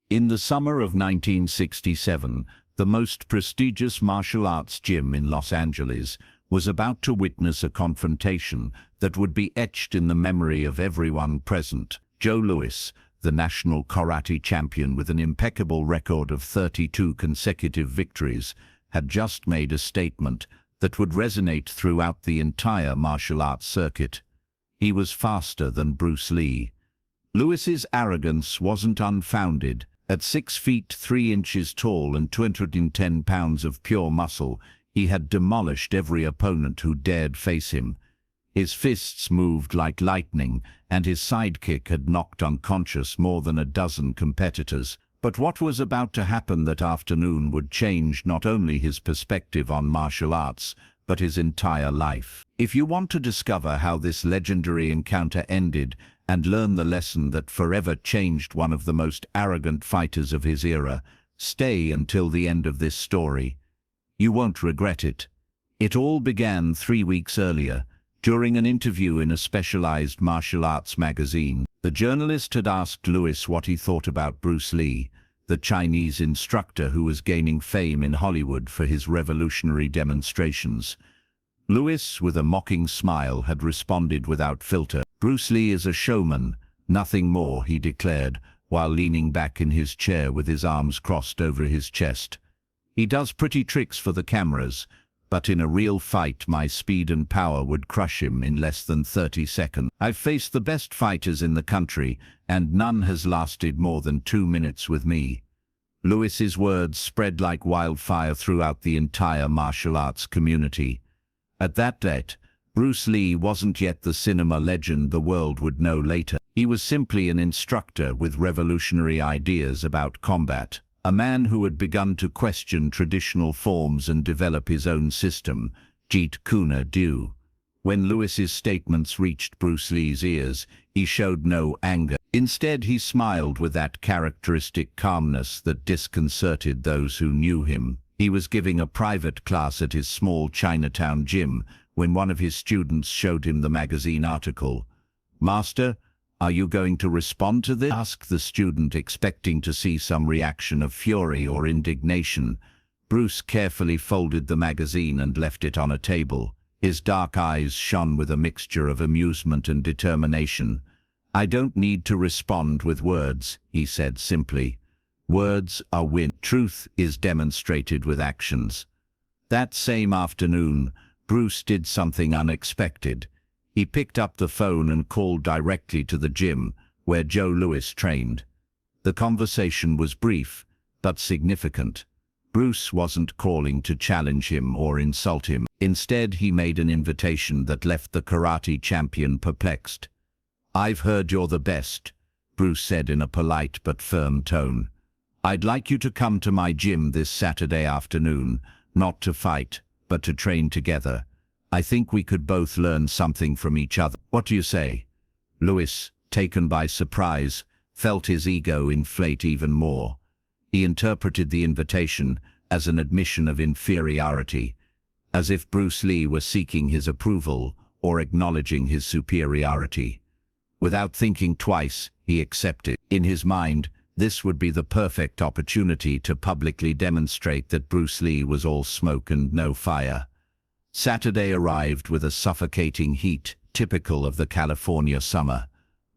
In the summer of 1967, the most prestigious martial arts gym in Los Angeles was about to witness a confrontation that would be etched in the memory of everyone present. Joe Louis, the national karate champion with an impeccable record of 32 consecutive victories, had just made a statement that would resonate throughout the entire martial arts circuit. He was faster than Bruce Lee. Louis's arrogance wasn't unfounded. At 6 feet 3 inches tall and 210 pounds of pure muscle, he had demolished every opponent who dared face him. His fists moved like lightning, and his sidekick had knocked unconscious more than a dozen competitors. But what was about to happen that afternoon would change not only his perspective on martial arts, but his entire life. If you want to discover how this legendary encounter ended and learn the lesson that forever changed one of the most arrogant fighters of his era, stay until the end of this story. You won't regret it. It all began 3 weeks earlier, during an interview in a specialized martial arts magazine. The journalist had asked Louis what he thought about Bruce Lee, the Chinese instructor who was gaining fame in Hollywood for his revolutionary demonstrations. Louis, with a mocking smile, had responded without filter. "Bruce Lee is a showman, nothing more," he declared, while leaning back in his chair with his arms crossed over his chest. "He does pretty tricks for the cameras, but in a real fight my speed and power would crush him in less than 30 seconds. I've faced the best fighters in the country, and none has lasted more than 2 minutes with me." Louis's words spread like wildfire throughout the entire martial arts community. At that date, Bruce Lee wasn't yet the cinema legend the world would know later. He was simply an instructor with revolutionary ideas about combat. A man who had begun to question traditional forms and develop his own system, Jeet Kune Do. When Louis's statements reached Bruce Lee's ears, he showed no anger. Instead, he smiled with that characteristic calmness that disconcerted those who knew him. He was giving a private class at his small Chinatown gym when one of his students showed him the magazine article. "Master, are you going to respond to this?" asked the student, expecting to see some reaction of fury or indignation. Bruce carefully folded the magazine and left it on a table. His dark eyes shone with a mixture of amusement and determination. "I don't need to respond with words," he said simply. "Words are wind. Truth is demonstrated with actions." That same afternoon, Bruce did something unexpected. He picked up the phone and called directly to the gym where Joe Louis trained. The conversation was brief, but significant. Bruce wasn't calling to challenge him or insult him. Instead, he made an invitation that left the karate champion perplexed. "I've heard you're the best," Bruce said in a polite but firm tone. "I'd like you to come to my gym this Saturday afternoon, not to fight, but to train together. I think we could both learn something from each other. What do you say?" Louis, taken by surprise, felt his ego inflate even more. He interpreted the invitation as an admission of inferiority, as if Bruce Lee were seeking his approval or acknowledging his superiority. Without thinking twice, he accepted. In his mind, this would be the perfect opportunity to publicly demonstrate that Bruce Lee was all smoke and no fire. Saturday arrived with a suffocating heat, typical of the California summer.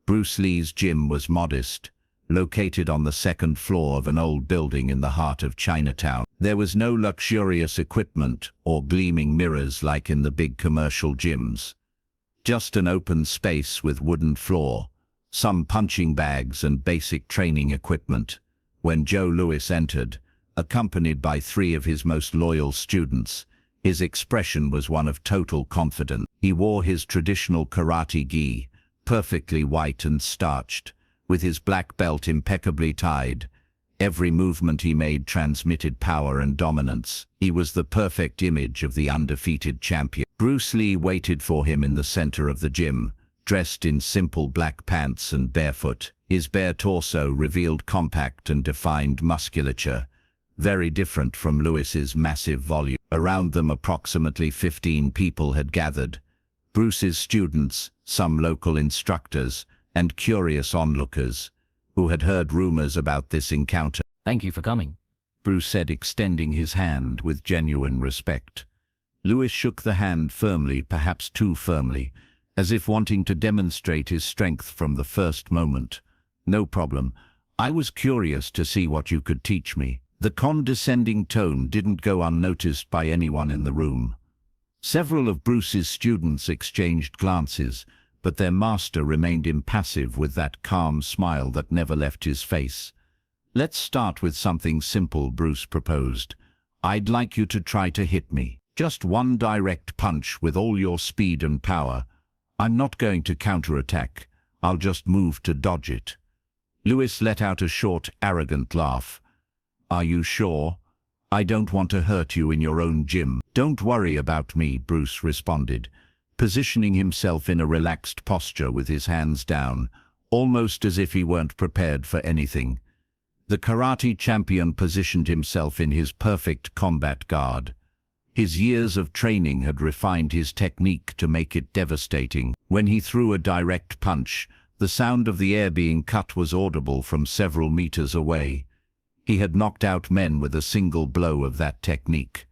Bruce Lee's gym was modest, located on the second floor of an old building in the heart of Chinatown. There was no luxurious equipment or gleaming mirrors like in the big commercial gyms. Just an open space with wooden floor, some punching bags and basic training equipment. When Joe Louis entered, accompanied by 3 of his most loyal students, his expression was one of total confidence. He wore his traditional karate gi, perfectly white and starched, with his black belt impeccably tied. Every movement he made transmitted power and dominance. He was the perfect image of the undefeated champion. Bruce Lee waited for him in the center of the gym, dressed in simple black pants and barefoot. His bare torso revealed compact and defined musculature, very different from Louis's massive volume. Around them approximately 15 people had gathered. Bruce's students, some local instructors, and curious onlookers. who had heard rumors about this encounter. Thank you for coming. Bruce said, extending his hand with genuine respect. Lewis shook the hand firmly, perhaps too firmly, as if wanting to demonstrate his strength from the first moment. No problem. I was curious to see what you could teach me. The condescending tone didn't go unnoticed by anyone in the room. Several of Bruce's students exchanged glances, but their master remained impassive with that calm smile that never left his face. Let's start with something simple, Bruce proposed. I'd like you to try to hit me. Just one direct punch with all your speed and power. I'm not going to counterattack. I'll just move to dodge it. Lewis let out a short, arrogant laugh. Are you sure? I don't want to hurt you in your own gym. Don't worry about me, Bruce responded, positioning himself in a relaxed posture with his hands down, almost as if he weren't prepared for anything. The karate champion positioned himself in his perfect combat guard. His years of training had refined his technique to make it devastating. When he threw a direct punch, the sound of the air being cut was audible from several meters away. He had knocked out men with a single blow of that technique.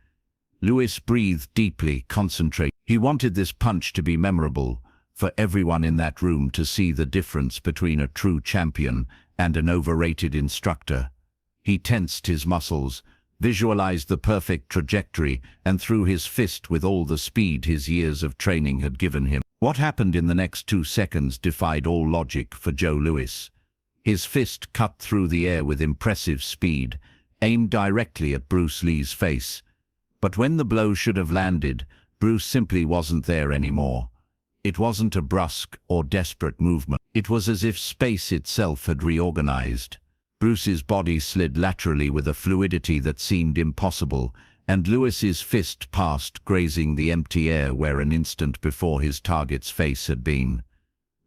Lewis breathed deeply, concentrated. He wanted this punch to be memorable, for everyone in that room to see the difference between a true champion and an overrated instructor. He tensed his muscles, visualized the perfect trajectory, and threw his fist with all the speed his years of training had given him. What happened in the next 2 seconds defied all logic for Joe Lewis. His fist cut through the air with impressive speed, aimed directly at Bruce Lee's face. But when the blow should have landed, Bruce simply wasn't there anymore. It wasn't a brusque or desperate movement. It was as if space itself had reorganized. Bruce's body slid laterally with a fluidity that seemed impossible, and Lewis's fist passed, grazing the empty air where an instant before his target's face had been.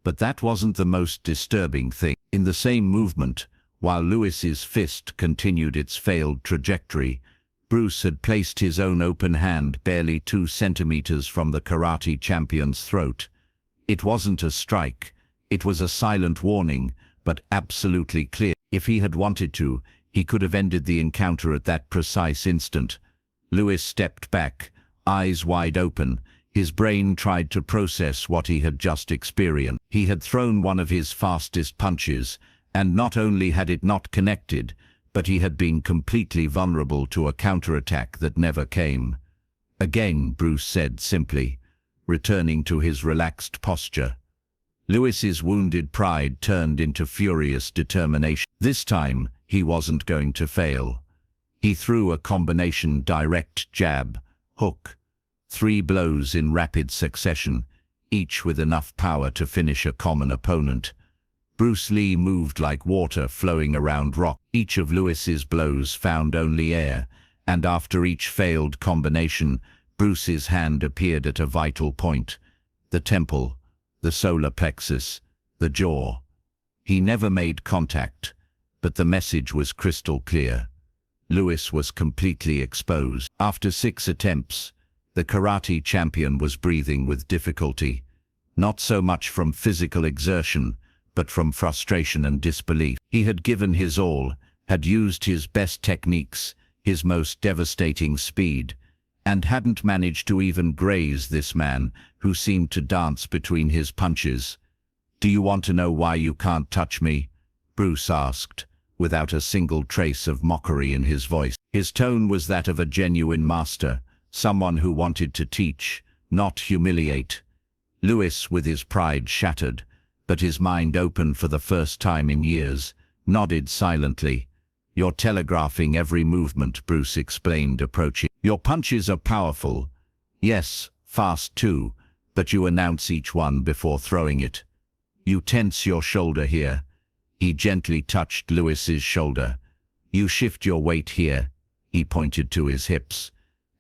But that wasn't the most disturbing thing. In the same movement, while Lewis's fist continued its failed trajectory, Bruce had placed his own open hand barely 2 centimeters from the karate champion's throat. It wasn't a strike. It was a silent warning, but absolutely clear. If he had wanted to, he could have ended the encounter at that precise instant. Lewis stepped back, eyes wide open. His brain tried to process what he had just experienced. He had thrown one of his fastest punches, and not only had it not connected, but he had been completely vulnerable to a counterattack that never came. Again, Bruce said simply, returning to his relaxed posture. Lewis's wounded pride turned into furious determination. This time, he wasn't going to fail. He threw a combination direct jab, hook, 3 blows in rapid succession, each with enough power to finish a common opponent. Bruce Lee moved like water flowing around rock. Each of Lewis's blows found only air, and after each failed combination, Bruce's hand appeared at a vital point: the temple, the solar plexus, the jaw. He never made contact, but the message was crystal clear. Lewis was completely exposed. After 6 attempts, the karate champion was breathing with difficulty, not so much from physical exertion, but from frustration and disbelief. He had given his all, had used his best techniques, his most devastating speed, and hadn't managed to even graze this man who seemed to dance between his punches. "Do you want to know why you can't touch me?" Bruce asked, without a single trace of mockery in his voice. His tone was that of a genuine master, someone who wanted to teach, not humiliate. Lewis, with his pride shattered, but his mind open for the first time in years, nodded silently. "You're telegraphing every movement," Bruce explained, approaching. "Your punches are powerful. Yes, fast too, but you announce each one before throwing it. You tense your shoulder here." He gently touched Lewis's shoulder. "You shift your weight here." He pointed to his hips.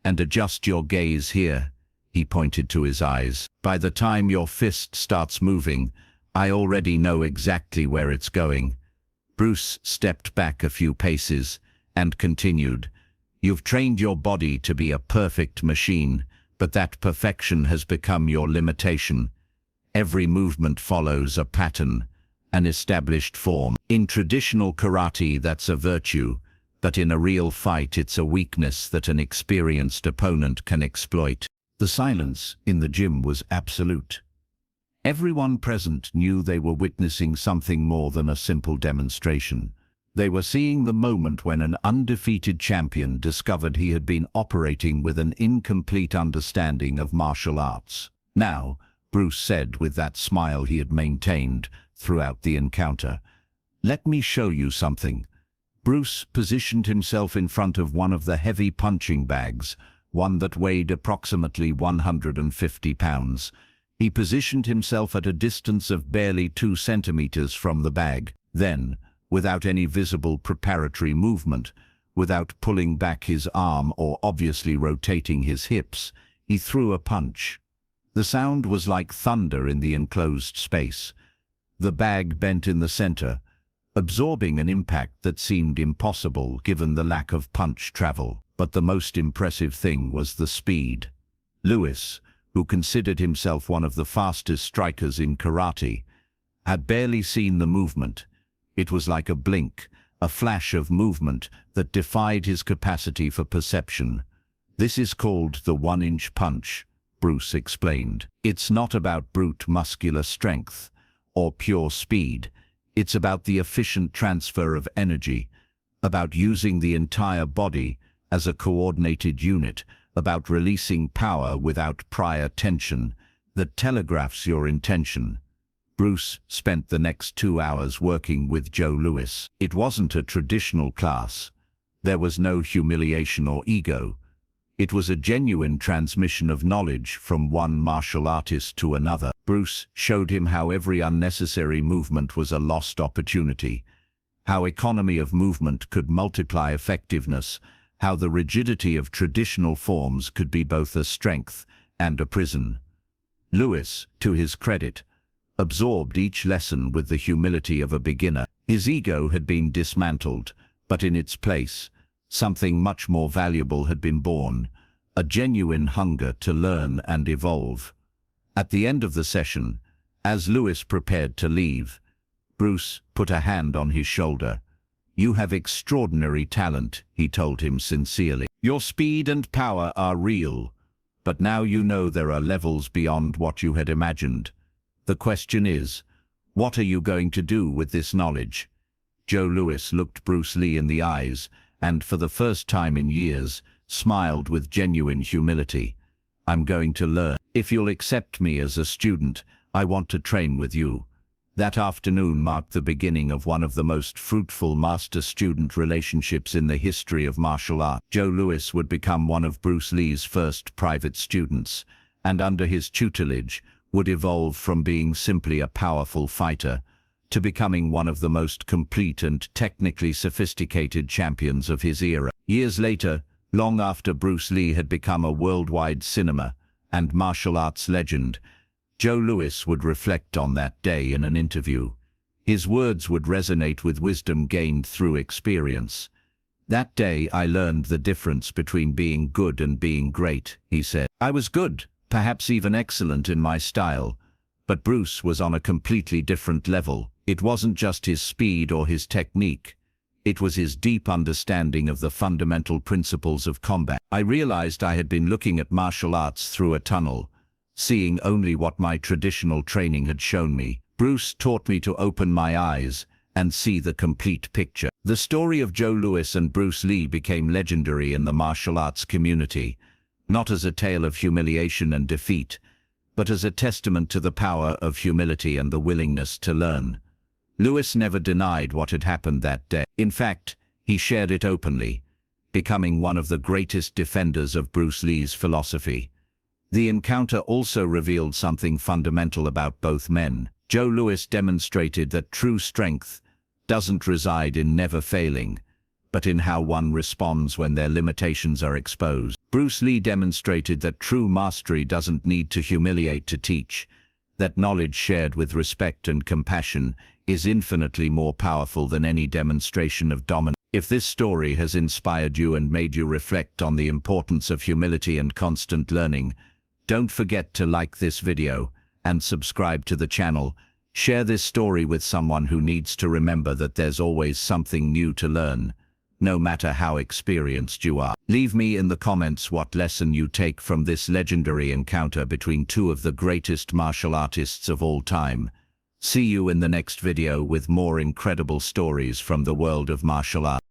"And adjust your gaze here." He pointed to his eyes. "By the time your fist starts moving, I already know exactly where it's going." Bruce stepped back a few paces and continued. "You've trained your body to be a perfect machine, but that perfection has become your limitation. Every movement follows a pattern, an established form. In traditional karate, that's a virtue, but in a real fight, it's a weakness that an experienced opponent can exploit. The silence in the gym was absolute. Everyone present knew they were witnessing something more than a simple demonstration. They were seeing the moment when an undefeated champion discovered he had been operating with an incomplete understanding of martial arts. "Now," Bruce said with that smile he had maintained throughout the encounter, "let me show you something." Bruce positioned himself in front of one of the heavy punching bags, one that weighed approximately 150 pounds. He positioned himself at a distance of barely 2 centimeters from the bag. Then, without any visible preparatory movement, without pulling back his arm or obviously rotating his hips, he threw a punch. The sound was like thunder in the enclosed space. The bag bent in the center, absorbing an impact that seemed impossible given the lack of punch travel. But the most impressive thing was the speed. Lewis, who considered himself one of the fastest strikers in karate, had barely seen the movement. It was like a blink, a flash of movement that defied his capacity for perception. "This is called the 1-inch punch," Bruce explained. "It's not about brute muscular strength or pure speed. It's about the efficient transfer of energy, about using the entire body as a coordinated unit, about releasing power without prior tension that telegraphs your intention." Bruce spent the next 2 hours working with Joe Lewis. It wasn't a traditional class. There was no humiliation or ego. It was a genuine transmission of knowledge from one martial artist to another. Bruce showed him how every unnecessary movement was a lost opportunity, how economy of movement could multiply effectiveness, how the rigidity of traditional forms could be both a strength and a prison. Lewis, to his credit, absorbed each lesson with the humility of a beginner. His ego had been dismantled, but in its place, something much more valuable had been born, a genuine hunger to learn and evolve. At the end of the session, as Lewis prepared to leave, Bruce put a hand on his shoulder. "You have extraordinary talent," he told him sincerely. "Your speed and power are real, but now you know there are levels beyond what you had imagined. The question is, what are you going to do with this knowledge?" Joe Lewis looked Bruce Lee in the eyes and, for the first time in years, smiled with genuine humility. "I'm going to learn. If you'll accept me as a student, I want to train with you." That afternoon marked the beginning of one of the most fruitful master-student relationships in the history of martial art. Joe Lewis would become one of Bruce Lee's first private students, and under his tutelage would evolve from being simply a powerful fighter to becoming one of the most complete and technically sophisticated champions of his era. Years later, long after Bruce Lee had become a worldwide cinema and martial arts legend, Joe Lewis would reflect on that day in an interview. His words would resonate with wisdom gained through experience. "That day I learned the difference between being good and being great," he said. "I was good, perhaps even excellent in my style, but Bruce was on a completely different level. It wasn't just his speed or his technique. It was his deep understanding of the fundamental principles of combat. I realized I had been looking at martial arts through a tunnel, seeing only what my traditional training had shown me. Bruce taught me to open my eyes and see the complete picture." The story of Joe Lewis and Bruce Lee became legendary in the martial arts community, not as a tale of humiliation and defeat, but as a testament to the power of humility and the willingness to learn. Lewis never denied what had happened that day. In fact, he shared it openly, becoming one of the greatest defenders of Bruce Lee's philosophy. The encounter also revealed something fundamental about both men. Joe Lewis demonstrated that true strength doesn't reside in never failing, but in how one responds when their limitations are exposed. Bruce Lee demonstrated that true mastery doesn't need to humiliate to teach, that knowledge shared with respect and compassion is infinitely more powerful than any demonstration of dominance. If this story has inspired you and made you reflect on the importance of humility and constant learning, don't forget to like this video and subscribe to the channel Share this story with someone who needs to remember that there's always something new to learn, no matter how experienced you are. Leave me in the comments what lesson you take from this legendary encounter between two of the greatest martial artists of all time. See you in the next video with more incredible stories from the world of martial arts.